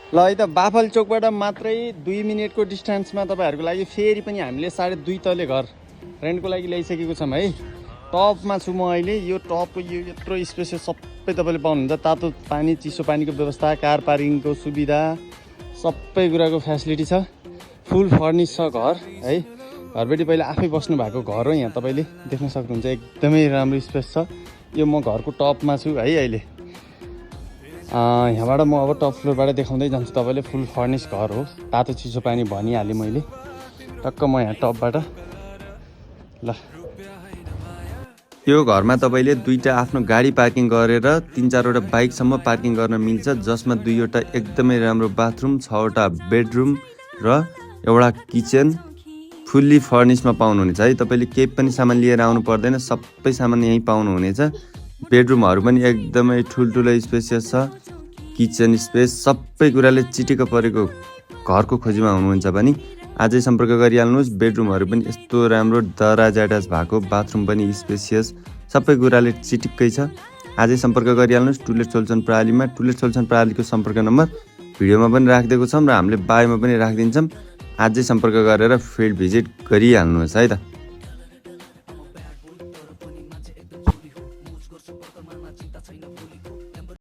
ल है त बाफल चोकबाट मात्रै 2 मिनेटको डिस्टेन्समा तपाईँहरूको लागि फेरि पनि हामीले 2.5 तले घर रेन्टको लागि ल्याइसकेको छौँ है। टपमा छु म अहिले। यो टपको यो यत्रो स्पेसियस सबै तपाईँले पाउनुहुन्छ। तातो पानी चिसो पानीको व्यवस्था, कार पार्किङको सुविधा, सबै कुराको फ्यासिलिटी छ। फुल फर्निस छ घर है। घरबेटी पहिला आफै बस्नु भएको घर हो। यहाँ तपाईँले देख्न सक्नुहुन्छ एकदमै राम्रो स्पेस छ। यो म घरको टपमा छु है अहिले। यहाँबाट म अब टप फ्लोरबाट देखाउँदै जान्छु तपाईँले। फुल फर्निस घर हो। तातो चिसो पानी भनिहालेँ मैले। टक्क म यहाँ टपबाट ल। यो घरमा तपाईँले 2टा आफ्नो गाडी पार्किङ गरेर 3-4वटा बाइकसम्म पार्किङ गर्न मिल्छ, जसमा 2वटा एकदमै राम्रो बाथरुम, 6वटा बेडरुम र एउटा किचन फुल्ली फर्निसमा पाउनुहुनेछ है। तपाईँले केही पनि सामान लिएर आउनु पर्दैन, सबै सामान यहीँ पाउनुहुनेछ। बेडरुमहरू पनि एकदमै ठुल्ठुलो स्पेसियस छ। किचन स्पेस सबै कुराले चिटिक्क परेको घरको खोजीमा हुनुहुन्छ भने आजै सम्पर्क गरिहाल्नुहोस्। बेडरुमहरू पनि यस्तो राम्रो दराज एट्याच भएको, बाथरुम पनि स्पेसियस, सबै कुराले चिटिक्कै छ। आजै सम्पर्क गरिहाल्नुहोस् टुलेट सोल्युसन प्रणालीमा। टुलेट सोल्युसन प्रणालीको सम्पर्क नम्बर भिडियोमा पनि राखिदिएको छौँ र हामीले बायोमा पनि राखिदिन्छौँ। आजै सम्पर्क गरेर फिल्ड भिजिट गरिहाल्नुहोस् है त।